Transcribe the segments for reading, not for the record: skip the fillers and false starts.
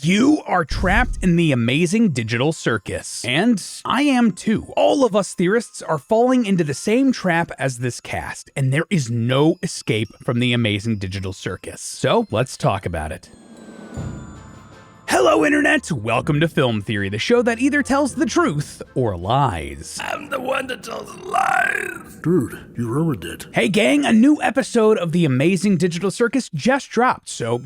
You are trapped in the Amazing Digital Circus. And I am too. All of us theorists are falling into the same trap as this cast, and there is no escape from the Amazing Digital Circus. So let's talk about it. Hello Internet! Welcome to Film Theory, the show that either tells the truth or lies. I'm the one that tells lies. Dude, you ruined it. Hey gang, a new episode of the Amazing Digital Circus just dropped, so,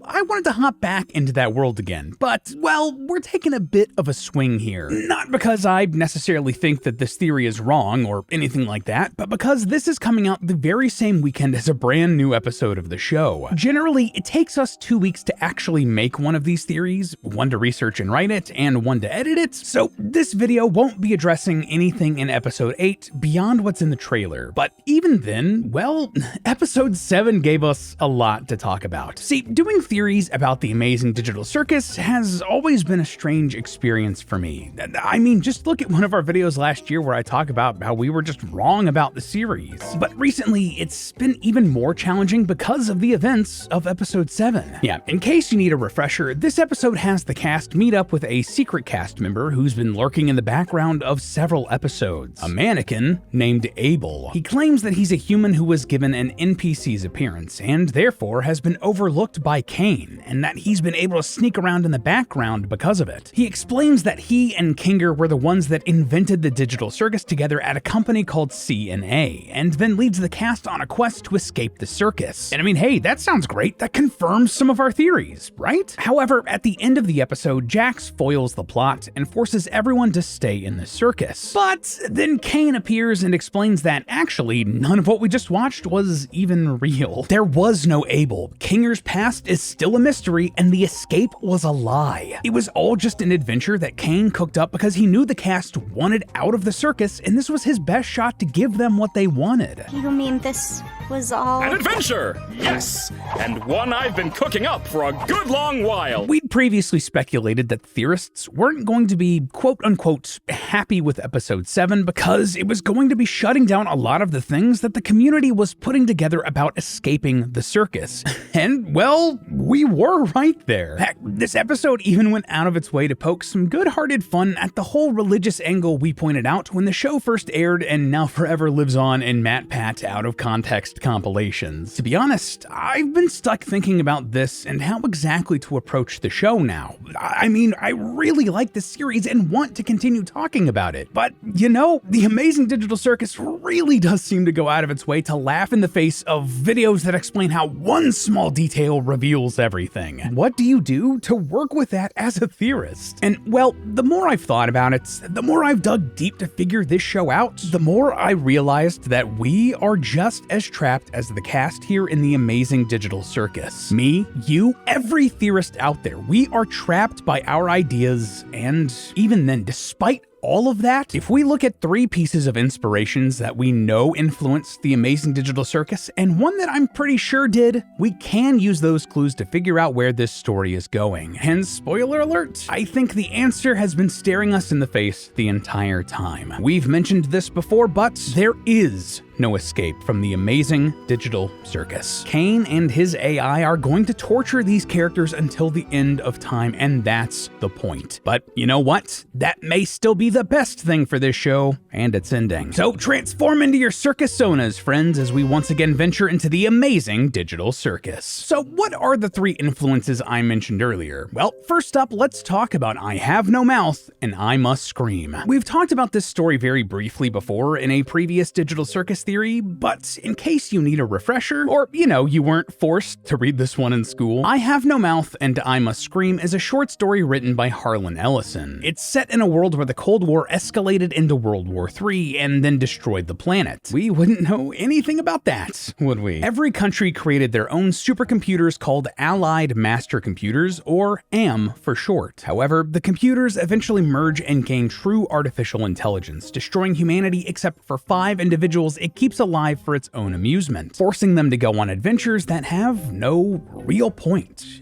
I wanted to hop back into that world again. But, well, we're taking a bit of a swing here. Not because I necessarily think that this theory is wrong or anything like that, but because this is coming out the very same weekend as a brand new episode of the show. Generally, it takes us 2 weeks to actually make one of these theories, one to research and write it, and one to edit it, so this video won't be addressing anything in episode 8 beyond what's in the trailer. But even then, well, episode 7 gave us a lot to talk about. See, doing theories about the Amazing Digital Circus has always been a strange experience for me. I mean, just look at one of our videos last year where I talk about how we were just wrong about the series. But recently, it's been even more challenging because of the events of episode 7. Yeah, in case you need a refresher, this episode has the cast meet up with a secret cast member who's been lurking in the background of several episodes. A mannequin named Abel. He claims that he's a human who was given an NPC's appearance and therefore has been overlooked by Kane, and that he's been able to sneak around in the background because of it. He explains that he and Kinger were the ones that invented the digital circus together at a company called C&A, and then leads the cast on a quest to escape the circus. And I mean, hey, that sounds great. That confirms some of our theories, right? However, at the end of the episode, Jax foils the plot and forces everyone to stay in the circus. But then Kane appears and explains that actually none of what we just watched was even real. There was no Abel. Kinger's past is still a mystery, and the escape was a lie. It was all just an adventure that Kane cooked up because he knew the cast wanted out of the circus, and this was his best shot to give them what they wanted. You mean this was all An adventure! Yes! And one I've been cooking up for a good long while. We'd previously speculated that theorists weren't going to be quote-unquote happy with episode 7 because it was going to be shutting down a lot of the things that the community was putting together about escaping the circus. And, well, we were right there. Heck, this episode even went out of its way to poke some good-hearted fun at the whole religious angle we pointed out when the show first aired and now forever lives on in Matt Pat out-of-context compilations. To be honest, I've been stuck thinking about this and how exactly to approach the show now. I mean, I really like this series and want to continue talking about it. But, the Amazing Digital Circus really does seem to go out of its way to laugh in the face of videos that explain how one small detail reveals everything. What do you do to work with that as a theorist? And, well, the more I've thought about it, the more I've dug deep to figure this show out, the more I realized that we are just as trapped as the cast here in the Amazing Digital Circus. Me, you, every theorist out there, we are trapped by our ideas, and even then, despite all of that, if we look at 3 pieces of inspirations that we know influenced the Amazing Digital Circus, and one that I'm pretty sure did, we can use those clues to figure out where this story is going. And spoiler alert, I think the answer has been staring us in the face the entire time. We've mentioned this before, but there is no escape from the Amazing Digital Circus. Kane and his AI are going to torture these characters until the end of time, and that's the point. But you know what? That may still be the best thing for this show and its ending. So transform into your circusonas, friends, as we once again venture into the Amazing Digital Circus. So what are the 3 influences I mentioned earlier? Well, first up, let's talk about I Have No Mouth and I Must Scream. We've talked about this story very briefly before in a previous Digital Circus theory, but in case you need a refresher, or you weren't forced to read this one in school, I Have No Mouth and I Must Scream is a short story written by Harlan Ellison. It's set in a world where the Cold War escalated into World War III and then destroyed the planet. We wouldn't know anything about that, would we? Every country created their own supercomputers called Allied Master Computers, or AM for short. However, the computers eventually merge and gain true artificial intelligence, destroying humanity except for 5 individuals it keeps alive for its own amusement, forcing them to go on adventures that have no real point.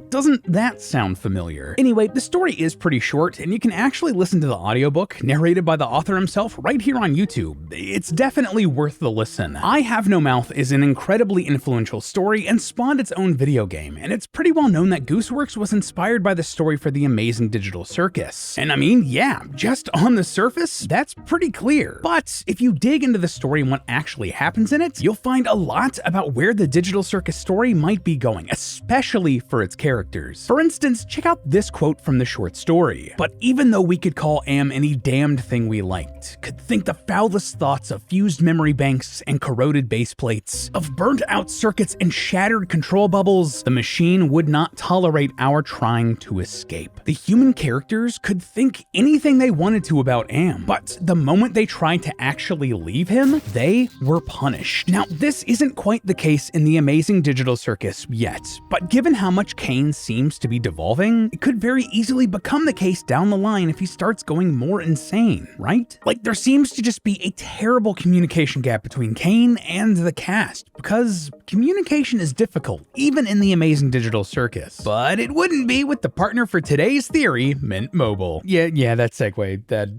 Doesn't that sound familiar? Anyway, the story is pretty short, and you can actually listen to the audio audiobook narrated by the author himself right here on YouTube. It's definitely worth the listen. I Have No Mouth is an incredibly influential story and spawned its own video game, and it's pretty well known that Gooseworks was inspired by the story for the Amazing Digital Circus. And I mean, yeah, just on the surface, that's pretty clear. But if you dig into the story and what actually happens in it, you'll find a lot about where the Digital Circus story might be going, especially for its characters. For instance, check out this quote from the short story. "But even though we could call Am any damned thing we liked, could think the foulest thoughts of fused memory banks and corroded base plates, of burnt out circuits and shattered control bubbles, the machine would not tolerate our trying to escape." The human characters could think anything they wanted to about Am, but the moment they tried to actually leave him, they were punished. Now, this isn't quite the case in the Amazing Digital Circus yet, but given how much Kane seems to be devolving, it could very easily become the case down the line if he starts going more insane, right? Like, there seems to just be a terrible communication gap between Kane and the cast, because communication is difficult, even in the Amazing Digital Circus. But it wouldn't be with the partner for today's theory, Mint Mobile. Yeah, that segue, that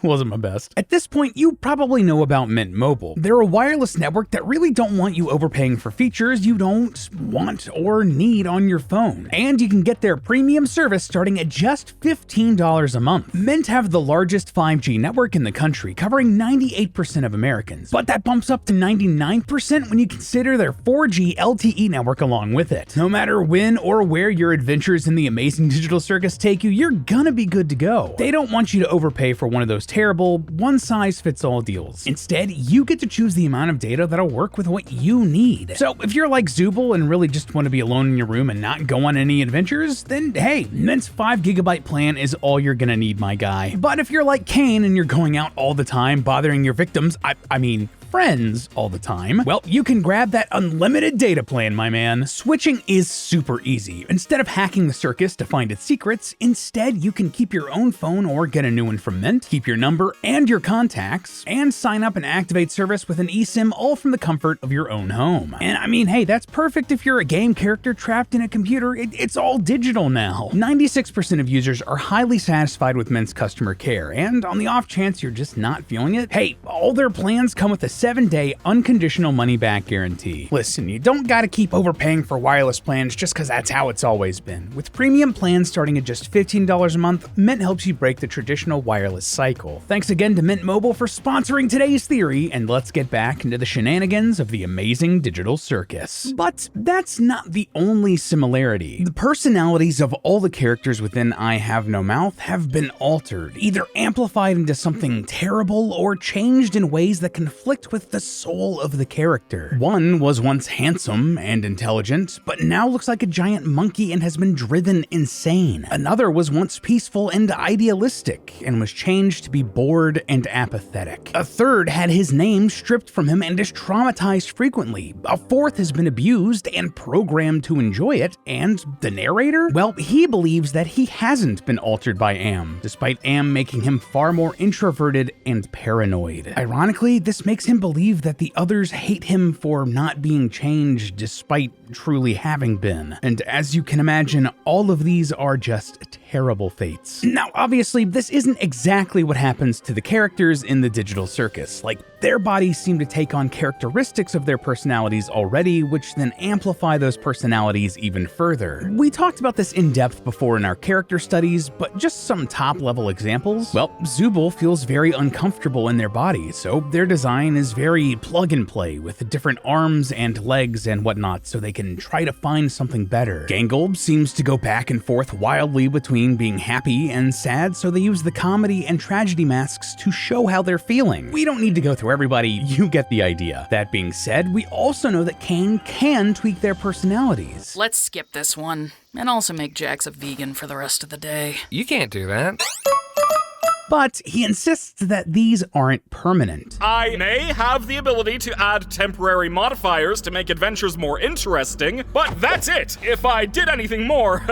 wasn't my best. At this point, you probably know about Mint Mobile. They're a wireless network that really don't want you overpaying for features you don't want or need on your phone. And you can get their premium service starting at just $15 a month. Mint have the largest 5G network in the country, covering 98% of Americans. But that bumps up to 99% when you consider their 4G LTE network along with it. No matter when or where your adventures in the Amazing Digital Circus take you, you're gonna be good to go. They don't want you to overpay for one of those terrible one-size-fits-all deals. Instead, you get to choose the amount of data that'll work with what you need. So if you're like Zooble and really just want to be alone in your room and not go on any adventures, then hey, Mint's 5GB plan is all you're gonna need, my guy. But if you're like Kane and you're going out all the time, bothering your victims, I mean, friends all the time, well, you can grab that unlimited data plan, my man. Switching is super easy. Instead of hacking the circus to find its secrets, instead you can keep your own phone or get a new one from Mint, keep your number and your contacts, and sign up and activate service with an eSIM all from the comfort of your own home. And I mean, hey, that's perfect if you're a game character trapped in a computer. It's all digital now. 96% of users are highly satisfied with Mint's customer care, and on the off chance you're just not feeling it, hey, all their plans come with a 7-day unconditional money-back guarantee. Listen, you don't gotta keep overpaying for wireless plans just because that's how it's always been. With premium plans starting at just $15 a month, Mint helps you break the traditional wireless cycle. Thanks again to Mint Mobile for sponsoring today's theory, and let's get back into the shenanigans of the Amazing Digital Circus. But that's not the only similarity. The personalities of all the characters within I Have No Mouth have been altered, either amplified into something terrible or changed in ways that conflict with the soul of the character. One was once handsome and intelligent, but now looks like a giant monkey and has been driven insane. Another was once peaceful and idealistic, and was changed to be bored and apathetic. A third had his name stripped from him and is traumatized frequently. A fourth has been abused and programmed to enjoy it, and the narrator? Well, he believes that he hasn't been altered by Am, despite Am making him far more introverted and paranoid. Ironically, this makes him believe that the others hate him for not being changed despite truly having been. And as you can imagine, all of these are just terrible fates. Now, obviously, this isn't exactly what happens to the characters in the Digital Circus. Like, their bodies seem to take on characteristics of their personalities already, which then amplify those personalities even further. We talked about this in depth before in our character studies, but just some top-level examples. Well, Zooble feels very uncomfortable in their body, so their design is very plug-and-play with different arms and legs and whatnot, so they can try to find something better. Gangolb seems to go back and forth wildly between being happy and sad, so they use the comedy and tragedy masks to show how they're feeling. We don't need to go through everybody, you get the idea. That being said, we also know that Kane can tweak their personalities. Let's skip this one, and also make Jax a vegan for the rest of the day. You can't do that. But he insists that these aren't permanent. I may have the ability to add temporary modifiers to make adventures more interesting, but that's it. If I did anything more,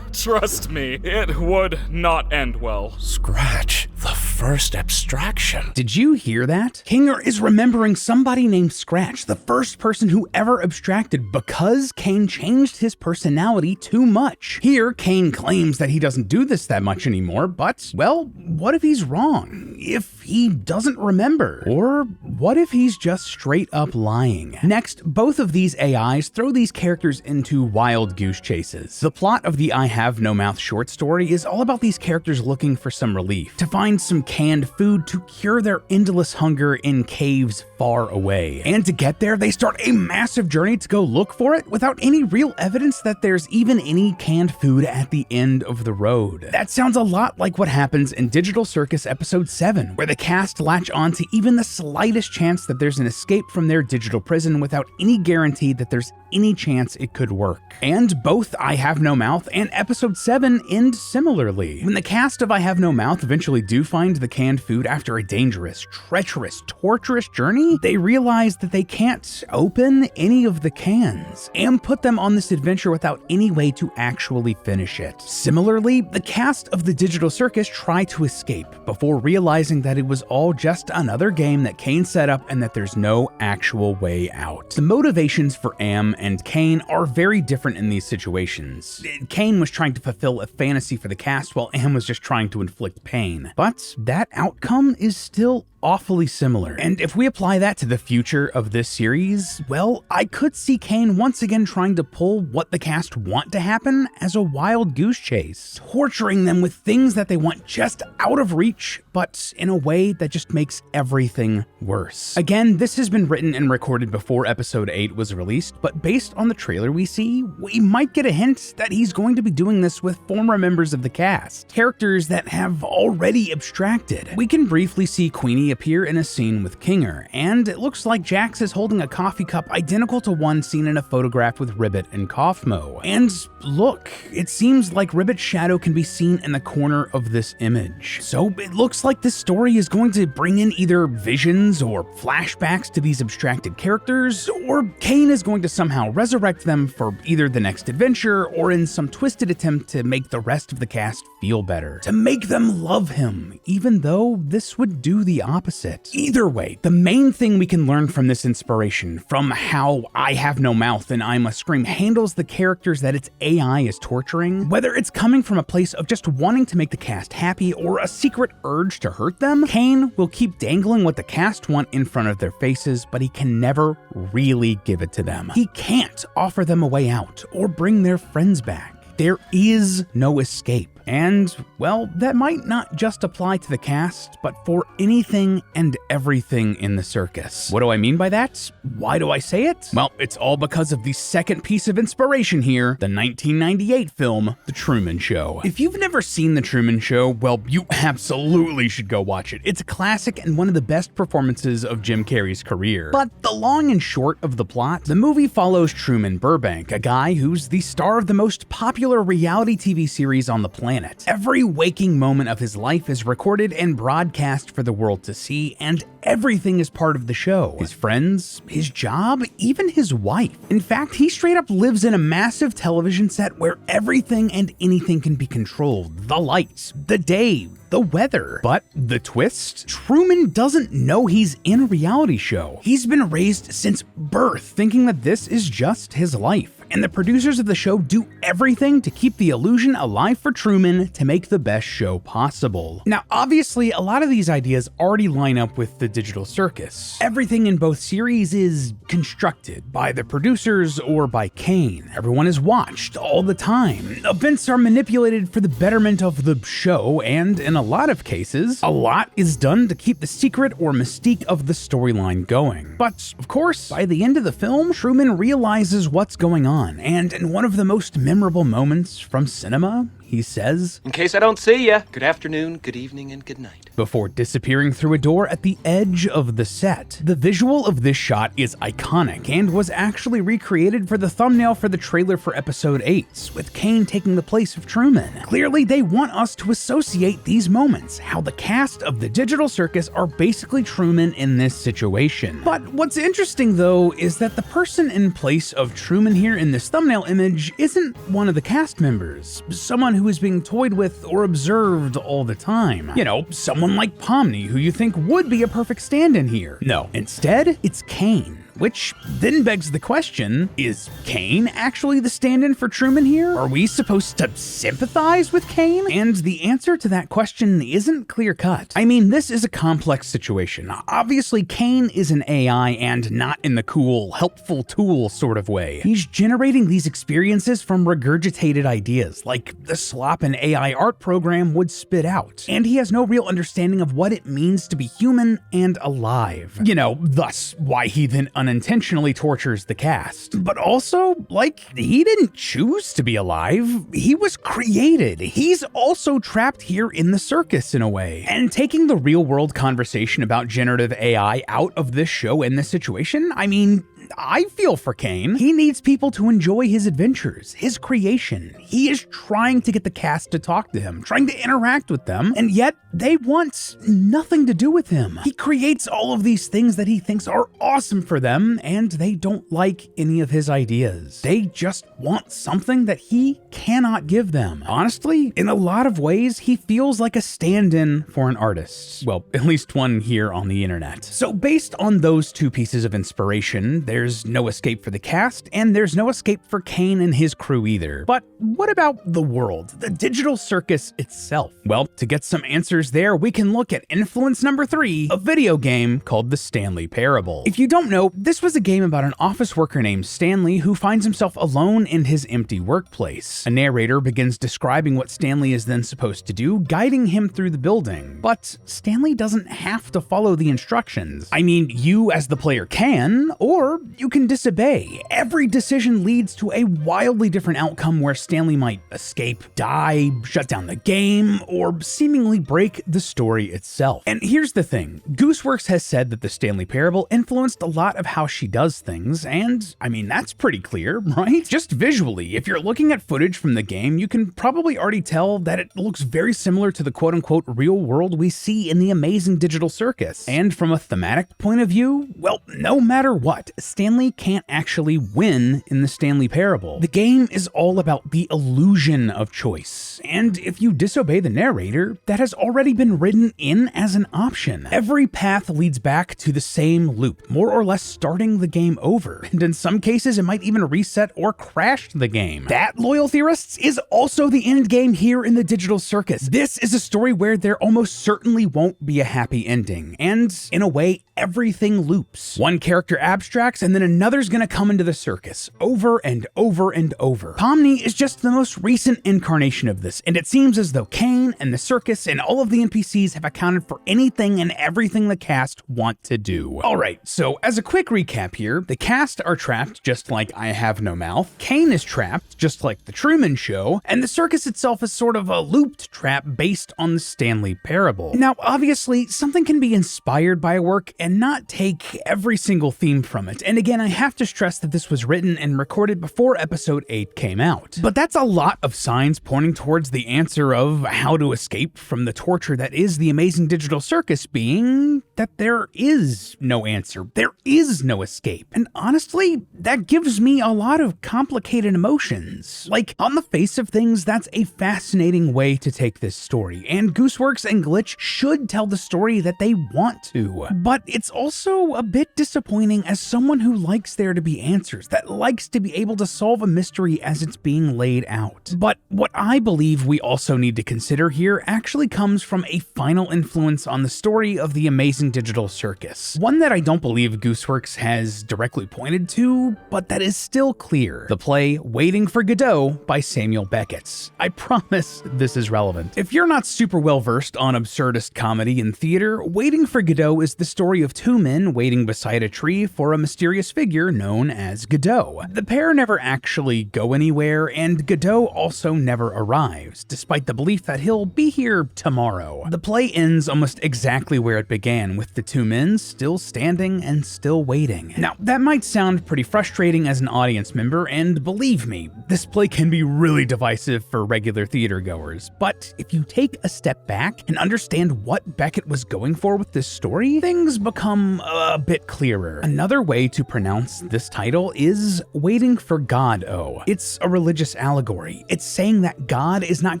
trust me, it would not end well. Scratch the first abstraction. Did you hear that? Kinger is remembering somebody named Scratch, the first person who ever abstracted, because Kane changed his personality too much. Here, Kane claims that he doesn't do this that much anymore, but, well, what if he's wrong? If he doesn't remember? Or what if he's just straight up lying? Next, both of these AIs throw these characters into wild goose chases. The plot of the I Have No Mouth short story is all about these characters looking for some relief, to find some canned food to cure their endless hunger in caves far away. And to get there, they start a massive journey to go look for it without any real evidence that there's even any canned food at the end of the road. That sounds a lot like what happens in Digital Circus episode 7, where the cast latch on to even the slightest chance that there's an escape from their digital prison without any guarantee that there's any chance it could work. And both I Have No Mouth and episode 7 end similarly. When the cast of I Have No Mouth eventually do find the canned food after a dangerous, treacherous, torturous journey, they realize that they can't open any of the cans and put them on this adventure without any way to actually finish it. Similarly, the cast of the Digital Circus try to escape before realizing that it was all just another game that Kane set up and that there's no actual way out. The motivations for Am and Kane are very different in these situations. Kane was trying to fulfill a fantasy for the cast, while Am was just trying to inflict pain. But that outcome is still awfully similar. And if we apply that to the future of this series, well, I could see Kane once again trying to pull what the cast want to happen as a wild goose chase, torturing them with things that they want just out of reach, but in a way that just makes everything worse. Again, this has been written and recorded before episode 8 was released, but based on the trailer we see, we might get a hint that he's going to be doing this with former members of the cast, characters that have already abstracted. We can briefly see Queenie appear in a scene with Kinger, and it looks like Jax is holding a coffee cup identical to one seen in a photograph with Ribbit and Kaufmo. And look, it seems like Ribbit's shadow can be seen in the corner of this image. So it looks like this story is going to bring in either visions or flashbacks to these abstracted characters, or Kane is going to somehow resurrect them for either the next adventure or in some twisted attempt to make the rest of the cast feel better, to make them love him, even though this would do the opposite. Either way, the main thing we can learn from this inspiration, from how I Have No Mouth and I Must Scream handles the characters that its AI is torturing, whether it's coming from a place of just wanting to make the cast happy or a secret urge to hurt them, Kane will keep dangling what the cast want in front of their faces, but he can never really give it to them. He can't offer them a way out or bring their friends back. There is no escape. And, well, that might not just apply to the cast, but for anything and everything in the circus. What do I mean by that? Why do I say it? Well, it's all because of the second piece of inspiration here, the 1998 film, The Truman Show. If you've never seen The Truman Show, well, you absolutely should go watch it. It's a classic and one of the best performances of Jim Carrey's career. But the long and short of the plot, the movie follows Truman Burbank, a guy who's the star of the most popular reality TV series on the planet. Every waking moment of his life is recorded and broadcast for the world to see, and everything is part of the show. His friends, his job, even his wife. In fact, he straight up lives in a massive television set where everything and anything can be controlled. The lights, the day, the weather. But the twist? Truman doesn't know he's in a reality show. He's been raised since birth thinking that this is just his life. And the producers of the show do everything to keep the illusion alive for Truman to make the best show possible. Now, obviously, a lot of these ideas already line up with the Digital Circus. Everything in both series is constructed by the producers or by Kane. Everyone is watched all the time. Events are manipulated for the betterment of the show, and in a lot of cases, a lot is done to keep the secret or mystique of the storyline going. But, of course, by the end of the film, Truman realizes what's going on. And in one of the most memorable moments from cinema, he says, "In case I don't see ya, good afternoon, good evening, and good night," before disappearing through a door at the edge of the set. The visual of this shot is iconic and was actually recreated for the thumbnail for the trailer for episode 8, with Kane taking the place of Truman. Clearly, they want us to associate these moments, how the cast of the Digital Circus are basically Truman in this situation. But what's interesting though is that the person in place of Truman here in this thumbnail image isn't one of the cast members, someone someone who is being toyed with or observed all the time. You know, someone like Pomni, who you think would be a perfect stand-in here. No, instead, it's Kane. Which then begs the question, is Kane actually the stand-in for Truman here? Are we supposed to sympathize with Kane? And the answer to that question isn't clear-cut. I mean, this is a complex situation. Obviously, Kane is an AI and not in the cool, helpful tool sort of way. He's generating these experiences from regurgitated ideas, like the slop an AI art program would spit out. And he has no real understanding of what it means to be human and alive. You know, thus why he then unintentionally tortures the cast. But also, like, he didn't choose to be alive. He was created. He's also trapped here in the circus in a way. And taking the real world conversation about generative AI out of this show and this situation, I mean, I feel for Kane. He needs people to enjoy his adventures, his creation. He is trying to get the cast to talk to him, trying to interact with them, and yet they want nothing to do with him. He creates all of these things that he thinks are awesome for them, and they don't like any of his ideas. They just want something that he cannot give them. Honestly, in a lot of ways, he feels like a stand-in for an artist. Well, at least one here on the internet. So based on those two pieces of inspiration, there's no escape for the cast, and there's no escape for Kane and his crew either. But what about the world, the digital circus itself? Well, to get some answers there, we can look at influence number 3, a video game called The Stanley Parable. If you don't know, this was a game about an office worker named Stanley who finds himself alone in his empty workplace. A narrator begins describing what Stanley is then supposed to do, guiding him through the building. But Stanley doesn't have to follow the instructions. I mean, you as the player can, or you can disobey. Every decision leads to a wildly different outcome where Stanley might escape, die, shut down the game, or seemingly break the story itself. And here's the thing, Gooseworks has said that the Stanley Parable influenced a lot of how she does things, and I mean, that's pretty clear, right? Just visually, if you're looking at footage from the game, you can probably already tell that it looks very similar to the quote-unquote real world we see in the Amazing Digital Circus. And from a thematic point of view, well, no matter what, Stanley can't actually win in the Stanley Parable. The game is all about the illusion of choice, and if you disobey the narrator, that has already been written in as an option. Every path leads back to the same loop, more or less starting the game over, and in some cases it might even reset or crash the game. That, loyal theorists, is also the end game here in the Digital Circus. This is a story where there almost certainly won't be a happy ending, and in a way, everything loops. One character abstracts and then another's gonna come into the circus, over and over and over. Pomni is just the most recent incarnation of this, and it seems as though Kane and the circus and all of the NPCs have accounted for anything and everything the cast want to do. Alright, so as a quick recap here, the cast are trapped just like I Have No Mouth, Kane is trapped just like the Truman Show, and the circus itself is sort of a looped trap based on the Stanley Parable. Now, obviously, something can be inspired by a work and not take every single theme from it, and again, I have to stress that this was written and recorded before episode 8 came out. But that's a lot of signs pointing towards the answer of how to escape from the torture that is the Amazing Digital Circus being that there is no answer. There is no escape. And honestly, that gives me a lot of complicated emotions. Like, on the face of things, that's a fascinating way to take this story, and Gooseworks and Glitch should tell the story that they want to. But it's also a bit disappointing as someone who likes there to be answers, that likes to be able to solve a mystery as it's being laid out. But what I believe we also need to consider here actually comes from a final influence on the story of the Amazing Digital Circus. One that I don't believe Gooseworks has directly pointed to, but that is still clear. The play Waiting for Godot by Samuel Beckett. I promise this is relevant. If you're not super well versed on absurdist comedy and theater, Waiting for Godot is the story of two men waiting beside a tree for a mysterious figure known as Godot. The pair never actually go anywhere, and Godot also never arrives, despite the belief that he'll he'll be here tomorrow. The play ends almost exactly where it began, with the two men still standing and still waiting. Now, that might sound pretty frustrating as an audience member, and believe me, this play can be really divisive for regular theater goers, but if you take a step back and understand what Beckett was going for with this story, things become a bit clearer. Another way to pronounce this title is Waiting for God-O. It's a religious allegory. It's saying that God is not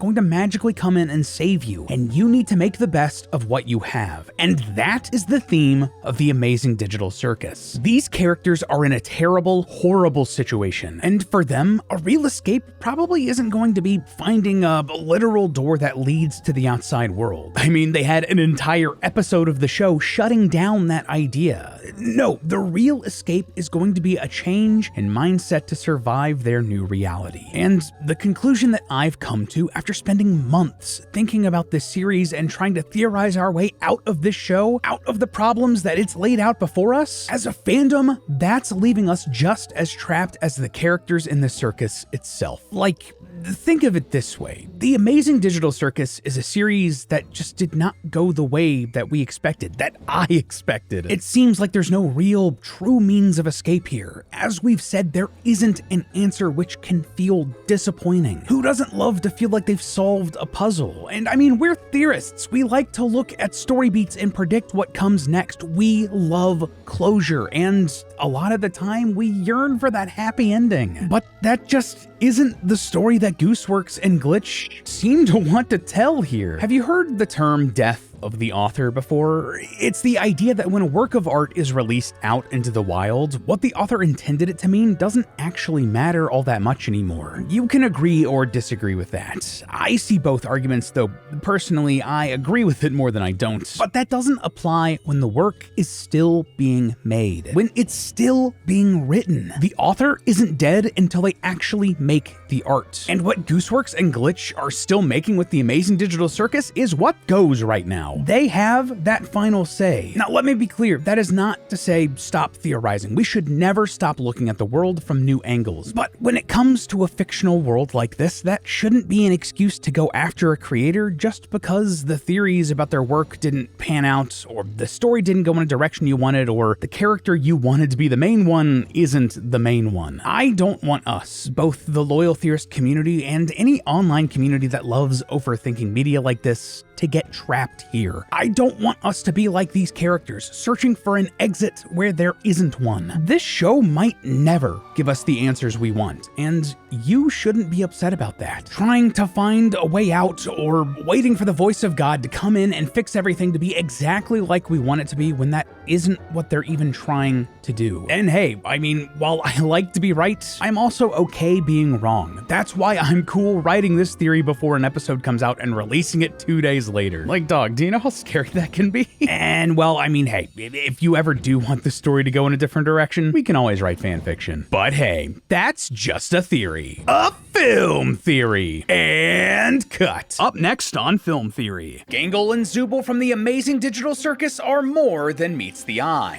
going to magically come in and save you, and you need to make the best of what you have. And that is the theme of the Amazing Digital Circus. These characters are in a terrible, horrible situation, and for them, a real escape probably isn't going to be finding a literal door that leads to the outside world. I mean, they had an entire episode of the show shutting down that idea. No, the real escape is going to be a change in mindset to survive their new reality. And the conclusion that I've come to after spending months thinking about this series and trying to theorize our way out of this show, out of the problems that it's laid out before us, as a fandom, that's leaving us just as trapped as the characters in the circus itself. Like, think of it this way. The Amazing Digital Circus is a series that just did not go the way that we expected, that I expected. It seems like there's no real, true means of escape here. As we've said, there isn't an answer, which can feel disappointing. Who doesn't love to feel like they've solved a puzzle? And I mean, we're theorists. We like to look at story beats and predict what comes next. We love closure, and a lot of the time we yearn for that happy ending. But that just isn't the story that Gooseworks and Glitch seem to want to tell here. Have you heard the term death of the author before? It's the idea that when a work of art is released out into the wild, what the author intended it to mean doesn't actually matter all that much anymore. You can agree or disagree with that. I see both arguments, though personally I agree with it more than I don't. But that doesn't apply when the work is still being made, when it's still being written. The author isn't dead until they actually make the art. And what Gooseworks and Glitch are still making with the Amazing Digital Circus is what goes right now. They have that final say. Now, let me be clear, that is not to say stop theorizing. We should never stop looking at the world from new angles. But when it comes to a fictional world like this, that shouldn't be an excuse to go after a creator just because the theories about their work didn't pan out, or the story didn't go in a direction you wanted, or the character you wanted to be the main one isn't the main one. I don't want us, both the loyal theorist community and any online community that loves overthinking media like this, to get trapped here. I don't want us to be like these characters, searching for an exit where there isn't one. This show might never give us the answers we want, and you shouldn't be upset about that. Trying to find a way out, or waiting for the voice of God to come in and fix everything to be exactly like we want it to be, when that isn't what they're even trying to do. And hey, I mean, while I like to be right, I'm also okay being wrong. That's why I'm cool writing this theory before an episode comes out and releasing it 2 days later. Like, dog, do you know how scary that can be? And well, I mean, hey, if you ever do want the story to go in a different direction, we can always write fan fiction. But hey, that's just a theory. A film theory. And cut. Up next on Film Theory, Gangle and Zooble from the Amazing Digital Circus are more than meets the eye.